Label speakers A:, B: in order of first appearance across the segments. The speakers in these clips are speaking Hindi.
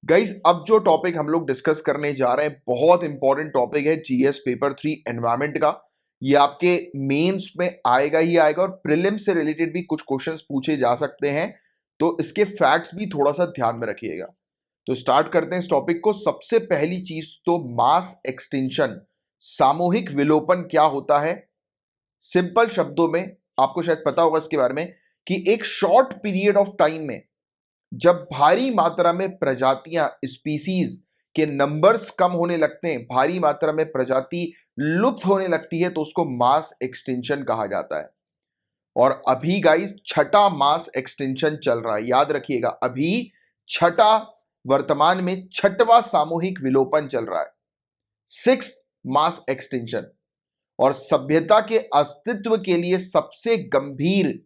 A: गाइज अब जो टॉपिक हम लोग डिस्कस करने जा रहे हैं बहुत इंपॉर्टेंट टॉपिक है जीएस पेपर 3 एनवायरमेंट का। ये आपके मेंस में आएगा ही आएगा और प्रीलिम से रिलेटेड भी कुछ क्वेश्चंस पूछे जा सकते हैं, तो इसके फैक्ट्स भी थोड़ा सा ध्यान में रखिएगा। तो स्टार्ट करते हैं इस टॉपिक को। सबसे पहली चीज तो मास एक्सटिंक्शन, सामूहिक विलोपन क्या होता है। सिंपल शब्दों में आपको शायद पता होगा इसके बारे में कि एक शॉर्ट पीरियड ऑफ टाइम में जब भारी मात्रा में प्रजातियां, स्पीसीज के नंबर्स कम होने लगते हैं, भारी मात्रा में प्रजाति लुप्त होने लगती है, तो उसको मास एक्सटिंक्शन कहा जाता है। और अभी गाइस छठा मास एक्सटिंक्शन चल रहा है, याद रखिएगा। अभी छठा, वर्तमान में छठवां सामूहिक विलोपन चल रहा है, सिक्स मास एक्सटिंक्शन। और सभ्यता के अस्तित्व के लिए सबसे गंभीर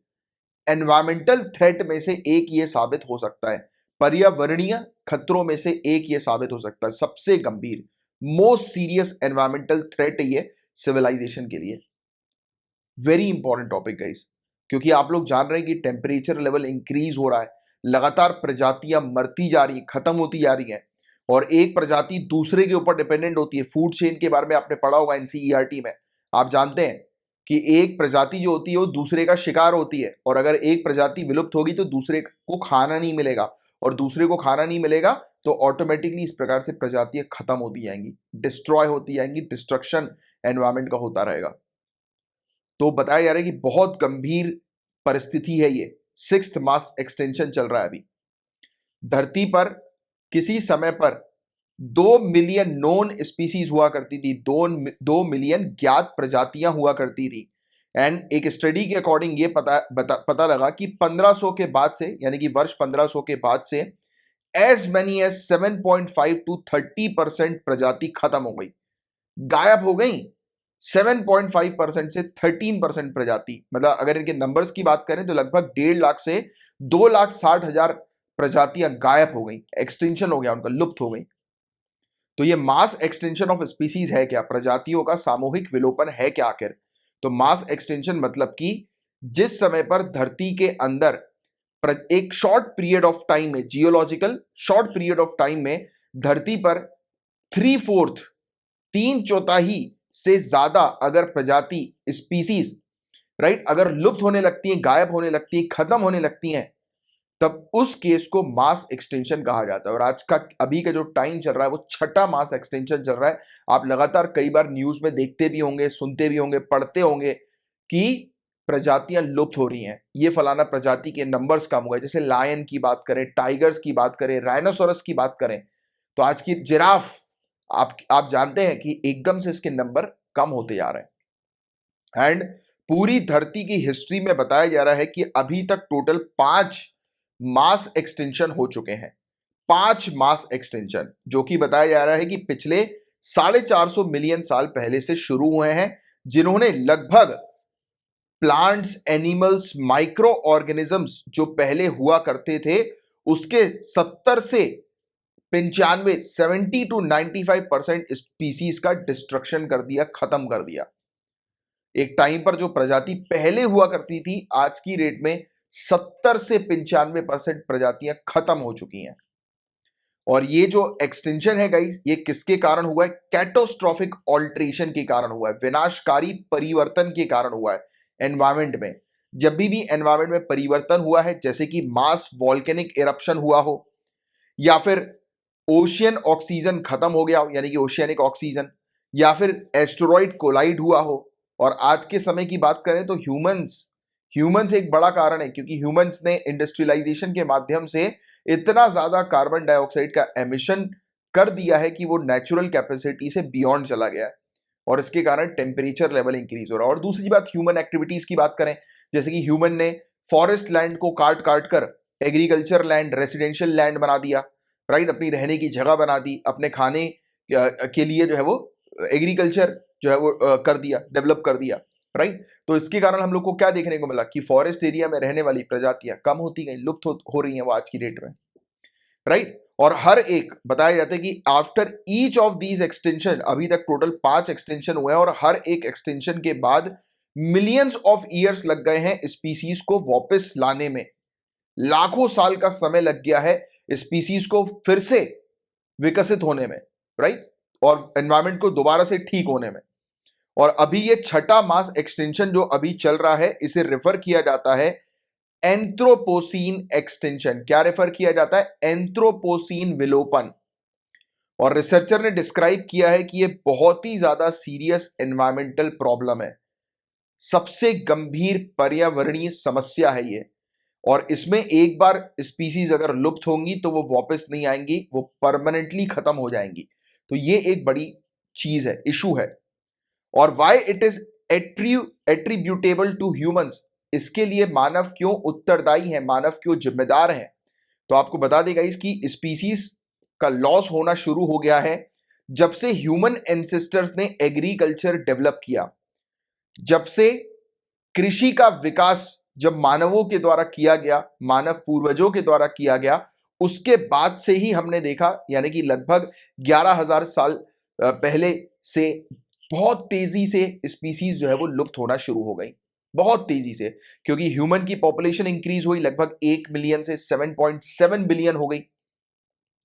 A: एनवायरमेंटल थ्रेट में से एक ये साबित हो सकता है, पर्यावरणीय खतरों में से एक ये साबित हो सकता है, सबसे गंभीर, मोस्ट सीरियस एनवायरमेंटल थ्रेट ये सिविलाइजेशन के लिए। वेरी इंपॉर्टेंट टॉपिक गाइस, क्योंकि आप लोग जान रहे हैं कि टेम्परेचर लेवल इंक्रीज हो रहा है, लगातार प्रजातियां मरती जा रही, खत्म होती जा रही हैं, और एक प्रजाति दूसरे के ऊपर डिपेंडेंट होती है। फूड चेन के बारे में आपने पढ़ा होगा एनसीईआरटी में। आप जानते हैं कि एक प्रजाति जो होती है वो दूसरे का शिकार होती है, और अगर एक प्रजाति विलुप्त होगी तो दूसरे को खाना नहीं मिलेगा, और दूसरे को खाना नहीं मिलेगा तो ऑटोमेटिकली इस प्रकार से प्रजातियां खत्म होती जाएंगी, डिस्ट्रॉय होती जाएंगी, डिस्ट्रक्शन एनवायरमेंट का होता रहेगा। तो बताया जा रहा है कि बहुत गंभीर परिस्थिति है ये। सिक्स्थ मास एक्सटेंशन चल रहा है अभी। धरती पर किसी समय पर 2 मिलियन नोन स्पीसीज हुआ करती थी, 2 मिलियन ज्ञात प्रजातियां हुआ करती थी। एंड एक स्टडी के अकॉर्डिंग ये पता लगा कि 1500 के बाद से, यानी कि वर्ष 1500 के बाद से एज मेनी एज 7.5 टू 30% प्रजाति खत्म हो गई, गायब हो गई। 7.5% से 13% प्रजाति, मतलब अगर इनके नंबर्स की बात करें तो लगभग 1.5 लाख से 2,60,000 प्रजातियां गायब हो गई, एक्सटिंक्शन हो गया उनका, लुप्त हो गई। तो ये मास एक्सटेंशन ऑफ स्पीसीज है क्या, प्रजातियों का सामूहिक विलोपन है क्या आखिर। तो मास एक्सटेंशन मतलब कि जिस समय पर धरती के अंदर एक शॉर्ट पीरियड ऑफ टाइम में, geological short period of time में धरती पर 3/4, 3/4 से ज्यादा अगर प्रजाति, स्पीसीज, राइट, अगर लुप्त होने लगती हैं, गायब होने लगती हैं, खत्म होने लगती हैं, तब उस केस को मास एक्सटेंशन कहा जाता है। और आज का, अभी का जो टाइम चल रहा है वो छठा मास एक्सटेंशन चल रहा है। आप लगातार कई बार न्यूज में देखते भी होंगे, सुनते भी होंगे, पढ़ते होंगे कि प्रजातियां लुप्त हो रही हैं, ये फलाना प्रजाति के नंबर्स कम हो गए। जैसे लायन की बात करें, टाइगर्स की बात करें, राइनोसोरस की बात करें, तो आज की जिराफ, आप जानते हैं कि एकदम से इसके नंबर कम होते जा रहे हैं। एंड पूरी धरती की हिस्ट्री में बताया जा रहा है कि अभी तक टोटल 5 मास एक्सटेंशन हो चुके हैं, 5 मास एक्सटेंशन, जो कि बताया जा रहा है कि पिछले 450 मिलियन साल पहले से शुरू हुए हैं, जिन्होंने लगभग प्लांट्स, एनिमल्स, माइक्रो ऑर्गेनिजम्स जो पहले हुआ करते थे उसके 70 से 95, 70 टू 95% स्पीसीज का डिस्ट्रक्शन कर दिया, खत्म कर दिया। एक टाइम पर जो प्रजाति पहले हुआ करती थी, आज की रेट में 70 से 95% प्रजातियां खत्म हो चुकी हैं। और ये जो एक्सटेंशन है गाइस, ये किसके कारण हुआ है, कैटास्ट्रोफिक ऑल्ट्रेशन के कारण हुआ है, विनाशकारी परिवर्तन के कारण हुआ है एनवायरमेंट में। जब भी एनवायरमेंट में परिवर्तन हुआ है, जैसे कि मास वॉल्केनिक इरप्शन हुआ हो, या फिर ओशियन ऑक्सीजन खत्म हो गया हो, यानी कि ओशियनिक ऑक्सीजन, या फिर एस्टेरॉइड कोलाइड हुआ हो, और आज के समय की बात करें तो ह्यूमंस, ह्यूमंस एक बड़ा कारण है, क्योंकि ह्यूमंस ने इंडस्ट्रियलाइजेशन के माध्यम से इतना ज्यादा कार्बन डाइऑक्साइड का एमिशन कर दिया है कि वो नेचुरल कैपेसिटी से बियॉन्ड चला गया है, और इसके कारण टेम्परेचर लेवल इंक्रीज हो रहा है। और दूसरी बात, ह्यूमन एक्टिविटीज की बात करें, जैसे कि ह्यूमन ने फॉरेस्ट लैंड को काट काट कर एग्रीकल्चर लैंड, रेसिडेंशियल लैंड बना दिया, राइट, अपनी रहने की जगह बना दी, अपने खाने के लिए जो है वो एग्रीकल्चर जो है वो कर दिया, डेवलप कर दिया, राइट। तो इसके कारण हम लोग को क्या देखने को मिला कि फॉरेस्ट एरिया में रहने वाली प्रजातियां कम होती गई, लुप्त हो रही हैं वो आज की डेट में, राइट। और हर एक, बताया जाता है कि after each of these extension, अभी तक टोटल 5 एक्सटेंशन हुए हैं, और हर एक एक्सटेंशन के बाद मिलियंस ऑफ ईयर्स लग गए हैं स्पीसीज को वापस लाने में, लाखों साल का समय लग गया है स्पीसीज को फिर से विकसित होने में, राइट, और एनवायरमेंट को दोबारा से ठीक होने में। और अभी ये छठा मास एक्सटेंशन जो अभी चल रहा है, इसे रेफर किया जाता है एंथ्रोपोसीन एक्सटेंशन। क्या रेफर किया जाता है? एंथ्रोपोसीन विलोपन। और रिसर्चर ने डिस्क्राइब किया है कि ये बहुत ही ज्यादा सीरियस एनवायरमेंटल प्रॉब्लम है, सबसे गंभीर पर्यावरणीय समस्या है ये। और इसमें एक बार स्पीसीज अगर लुप्त होंगी तो वो वापस नहीं आएंगी, वो परमानेंटली खत्म हो जाएंगी। तो ये एक बड़ी चीज है, इशू है। और why it is attributable to humans, इसके लिए मानव क्यों उत्तरदायी है, मानव क्यों जिम्मेदार है? तो आपको बता देगा इसकी स्पीसीज का लॉस होना शुरू हो गया है जब से ह्यूमन एंसेस्टर्स ने एग्रीकल्चर डेवलप किया, जब से कृषि का विकास जब मानवों के द्वारा किया गया, मानव पूर्वजों के द्वारा किया गया, उसके बाद से ही हमने देखा, यानी कि लगभग 11,000 साल पहले से बहुत तेजी से स्पीसीज जो है वो लुप्त होना शुरू हो गई, बहुत तेजी से। क्योंकि ह्यूमन की पॉपुलेशन इंक्रीज हुई, लगभग 1 मिलियन से 7.7 बिलियन हो गई।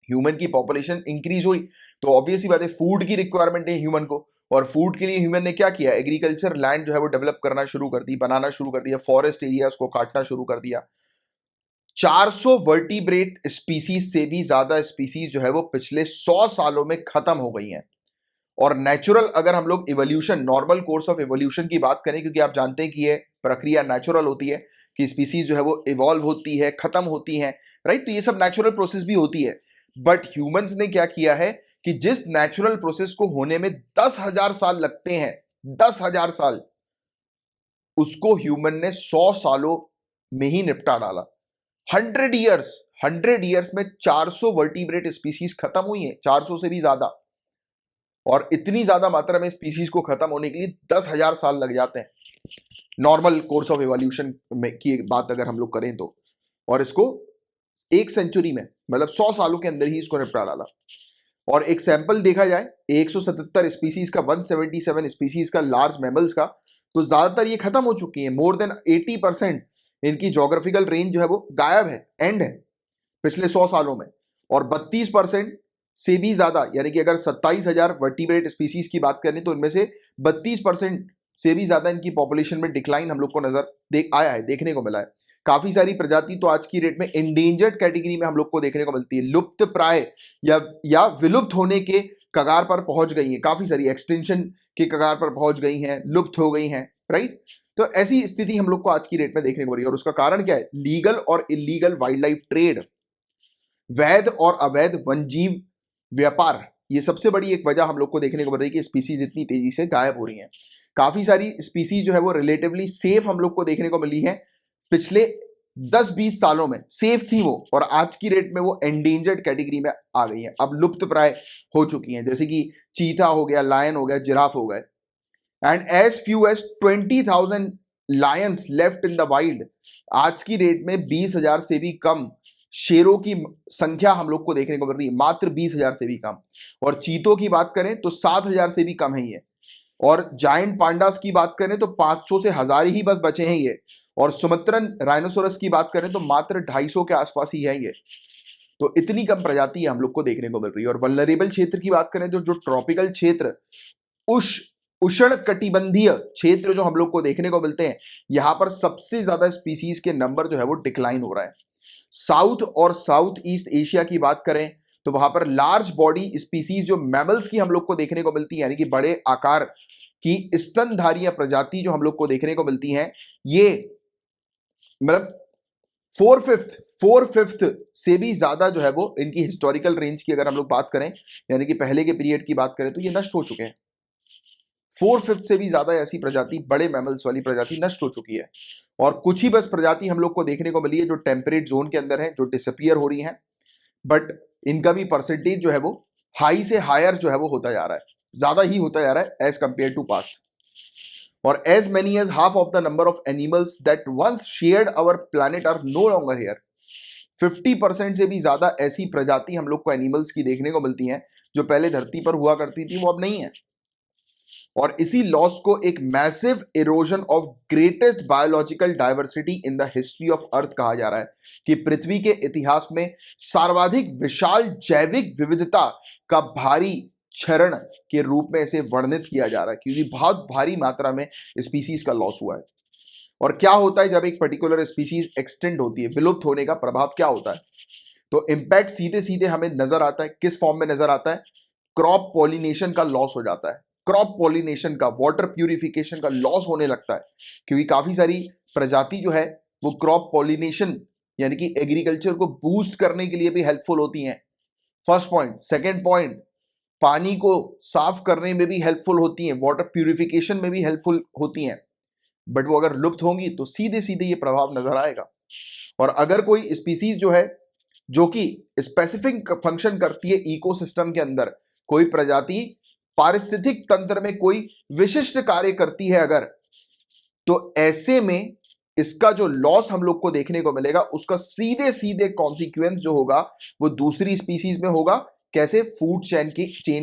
A: ह्यूमन की पॉपुलेशन इंक्रीज हुई तो ऑब्वियसली बात है फूड की रिक्वायरमेंट है ह्यूमन को, और फूड के लिए ह्यूमन ने क्या किया? एग्रीकल्चर लैंड जो है वो डेवलप करना शुरू कर दी, बनाना शुरू कर दिया, फॉरेस्ट एरियाज को काटना शुरू कर दिया। 400 वर्टिब्रेट स्पीसीज से भी ज्यादा स्पीसीज जो है वो पिछले 100 सालों में खत्म हो गई हैं। और नेचुरल, अगर हम लोग evolution, normal course of evolution की बात करें, क्योंकि आप जानते हैं कि ये प्रक्रिया नेचुरल होती है कि स्पीसीज जो है वो इवॉल्व होती है, खत्म होती है, राइट, तो ये सब नेचुरल प्रोसेस भी होती है। बट ह्यूमंस ने क्या किया है कि जिस नेचुरल प्रोसेस को होने में 10,000 साल लगते हैं, 10,000 साल, उसको ह्यूमन ने 100 सालों में ही निपटा डाला। 100 ईयर्स में 400 वर्टिब्रेट स्पीसीज खत्म हुई हैं, 400 से भी ज्यादा। और इतनी ज्यादा मात्रा में स्पीसीज को खत्म होने के लिए 10,000 साल लग जाते हैं, नॉर्मल कोर्स ऑफ इवोल्यूशन में की बात अगर हम लोग करें तो। और इसको 1 सेंचुरी में, मतलब 100 सालों के अंदर ही इसको निपटा डाला। और एक सैंपल देखा जाए 177 स्पीसीज का, 177 स्पीसीज का, लार्ज मैमल्स का, तो ज्यादातर ये खत्म हो चुकी हैं। मोर देन 80% इनकी जोग्राफिकल रेंज जो है वो गायब है, एंड है पिछले 100 सालों में। और 32% से भी ज्यादा, यानी कि अगर 27,000 वर्टिब्रेट स्पीसीज की बात करें तो इनमें से 32% से भी ज्यादा इनकी पॉपुलेशन में डिक्लाइन हम लोग को नजर आया है, देखने को मिला है। काफी सारी प्रजाति तो आज की डेट में एंडेंजर्ड कैटेगरी में हम लोग को देखने को मिलती है, लुप्त प्राय या विलुप्त होने के कगार पर पहुंच गई है, काफी सारी एक्सटेंशन के कगार पर पहुंच गई हैं, लुप्त हो गई हैं, राइट। तो ऐसी स्थिति हम लोग को आज की डेट में देखने को मिल रही है। और उसका कारण क्या है? लीगल और इलीगल वाइल्ड लाइफ ट्रेड, वैध और अवैध वन्यजीव व्यापार, ये सबसे बड़ी एक वजह हम लोग को देखने को मिल रही है कि स्पीसीज इतनी तेजी से गायब हो रही हैं। काफी सारी स्पीसीज जो है वो रिलेटिवली सेफ हम लोग को देखने को मिली है, पिछले 10-20 सालों में सेफ थी वो, और आज की डेट में वो एंडेंजर्ड कैटेगरी में आ गई है, अब लुप्त प्राय हो चुकी हैं, जैसे कि चीता हो गया, लायन हो गया, जिराफ हो गए। And as few as 20,000 lions left in the wild, आज की डेट में 20,000 से भी कम शेरों की संख्या हम लोग को देखने को मिल रही है, मात्र 20,000 से भी कम। और चीतों की बात करें तो 7,000 से भी कम है ये। और जायंट पांडास की बात करें तो 500 से 1,000 ही बस बचे हैं ये। और सुमत्रन राइनोसोरस की बात करें तो मात्र 250 के आसपास ही है ये। तो इतनी कम प्रजाति हम लोग को देखने को मिल रही है। और वल्नरेबल क्षेत्र की बात करें तो जो ट्रॉपिकल क्षेत्र, उष्ण कटिबंधीय क्षेत्र जो हम लोग को देखने को मिलते हैं, यहां पर सबसे ज्यादा स्पीसीज के नंबर जो है वो डिक्लाइन हो रहा है। साउथ और साउथ ईस्ट एशिया की बात करें तो वहां पर लार्ज बॉडी स्पीसीज जो मैमल्स की हम लोग को देखने को मिलती है, यानी कि बड़े आकार की स्तनधारी प्रजाति जो हम लोग को देखने को मिलती हैं, ये मतलब 4/5 से भी ज्यादा जो है वो इनकी हिस्टोरिकल रेंज की अगर हम लोग बात करें, यानी कि पहले के पीरियड की बात करें, तो ये नष्ट हो चुके हैं। 4/5 से भी ज्यादा ऐसी प्रजाति, बड़े मैमल्स वाली प्रजाति नष्ट हो चुकी है। और कुछ ही बस प्रजाति हम लोग को देखने को मिली है जो टेम्परेट जोन के अंदर है, जो डिसअपियर हो रही हैं। बट इनका भी परसेंटेज जो है वो हाई से हायर जो है वो होता जा रहा है, ज्यादा ही होता जा रहा है एज कंपेयर टू पास्ट। और as many as half of the number of animals that once shared our planet are no longer here. 50% से भी ज्यादा ऐसी प्रजाति हम लोग को एनिमल्स की देखने को मिलती हैं जो पहले धरती पर हुआ करती थी, वो अब नहीं है। और इसी लॉस को एक massive erosion of greatest biological diversity in the history of earth कहा जा रहा है कि पृथ्वी के इतिहास में सर्वाधिक विशाल जैविक विविधता का भारी क्षरण के रूप में इसे वर्णित किया जा रहा है, क्योंकि बहुत भारी मात्रा में स्पीसीज का लॉस हुआ है। और क्या होता है जब एक पर्टिकुलर स्पीसीज एक्सटेंड होती है, विलुप्त होने का प्रभाव क्या होता है? तो इंपैक्ट सीधे सीधे हमें नजर आता है। किस फॉर्म में नजर आता है? क्रॉप पॉलिनेशन का लॉस हो जाता है, क्रॉप पॉलिनेशन का, वाटर प्यूरिफिकेशन का लॉस होने लगता है, क्योंकि काफी सारी प्रजाति जो है वो क्रॉप पॉलिनेशन यानी कि एग्रीकल्चर को बूस्ट करने के लिए भी हेल्पफुल होती हैं। First point. सेकेंड पॉइंट, पानी को साफ करने में भी हेल्पफुल होती हैं, वाटर प्यूरिफिकेशन में भी हेल्पफुल होती हैं। बट वो अगर लुप्त होंगी तो सीधे सीधे ये प्रभाव नजर आएगा। और अगर कोई स्पीसीज जो है जो कि स्पेसिफिक फंक्शन करती है इकोसिस्टम के अंदर, कोई प्रजाति पारिस्थितिक तंत्र में कोई विशिष्ट कार्य करती है अगर, तो ऐसे में इसका जो लॉस हम लोग को देखने को मिलेगा उसका सीधे सीधे कॉन्सिक्वेंस जो होगा वो दूसरी स्पीसीज में होगा। कैसे? फूड चेन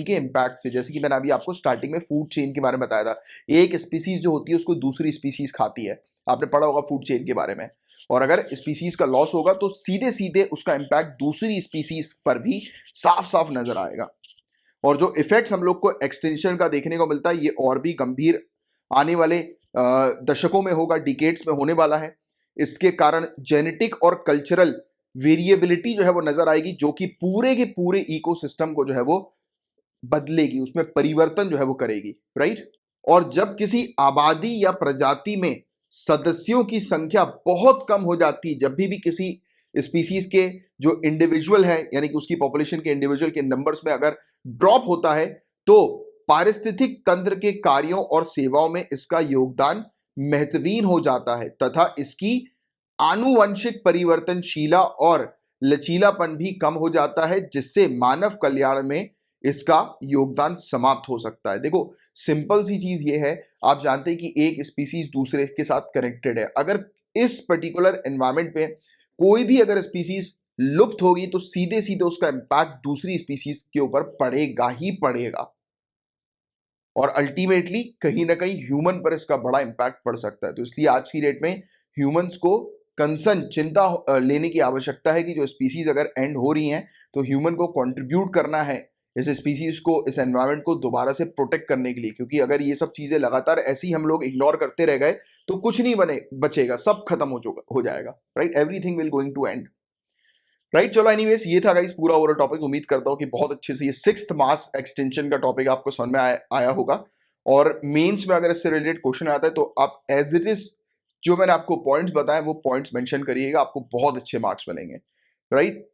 A: के इंपैक्ट से। जैसे कि मैंने अभी आपको स्टार्टिंग में फूड चेन के बारे में बताया था, एक स्पीसीज जो होती है उसको दूसरी स्पीसीज खाती है, आपने पढ़ा होगा फूड चेन के बारे में। और अगर स्पीसीज का लॉस होगा तो सीधे सीधे उसका इंपैक्ट दूसरी स्पीसीज पर भी साफ साफ नजर आएगा। और जो इफेक्ट्स हम लोग को एक्सटेंशन का देखने को मिलता है ये और भी गंभीर आने वाले दशकों में होगा, डिकेड्स में होने वाला है। इसके कारण जेनेटिक और कल्चरल वेरिएबिलिटी जो है वो नजर आएगी, जो कि पूरे के पूरे इकोसिस्टम को जो है वो बदलेगी, उसमें परिवर्तन जो है वो करेगी, राइट। और जब किसी आबादी या प्रजाति में सदस्यों की संख्या बहुत कम हो जाती है, जब भी किसी स्पीसीज के जो इंडिविजुअल है यानी कि उसकी पॉपुलेशन के इंडिविजुअल के नंबर्स में अगर ड्रॉप होता है तो पारिस्थितिक तंत्र के कार्यों और सेवाओं में इसका योगदान महत्वहीन हो जाता है तथा इसकी आनुवंशिक परिवर्तनशीला और लचीलापन भी कम हो जाता है, जिससे मानव कल्याण में इसका योगदान समाप्त हो सकता है। देखो सिंपल सी चीज ये है, आप जानते हैं कि एक स्पीसीज दूसरे के साथ कनेक्टेड है। अगर इस पर्टिकुलर एनवायरमेंट पे कोई भी अगर स्पीसीज लुप्त होगी तो सीधे सीधे उसका इंपैक्ट दूसरी स्पीसीज के ऊपर पड़ेगा ही पड़ेगा, और अल्टीमेटली कहीं ना कहीं ह्यूमन पर इसका बड़ा इंपैक्ट पड़ सकता है। तो इसलिए आज की डेट में ह्यूमंस को कंसर्न, चिंता लेने की आवश्यकता है कि जो स्पीसीज अगर एंड हो रही हैं तो ह्यूमन को कंट्रीब्यूट करना है इस स्पीसीज को, इस एनवायरनमेंट को दोबारा से प्रोटेक्ट करने के लिए। क्योंकि अगर ये सब चीजें लगातार ऐसी हम लोग इग्नोर करते रह गए तो कुछ नहीं बचेगा, सब खत्म हो जाएगा, right. Everything will going to end, right. चलो एनीवेज ये था गाइस पूरा ओवरऑल टॉपिक। उम्मीद करता हूँ कि बहुत अच्छे से ये 6th मास एक्सटेंशन का टॉपिक आपको समझ में आया होगा। और मेंस में अगर इससे रिलेटेड क्वेश्चन आता है तो आप एज इट इज जो मैंने आपको पॉइंट्स बताए वो पॉइंट्स मेंशन करिएगा, आपको बहुत अच्छे मार्क्स मिलेंगे, राइट।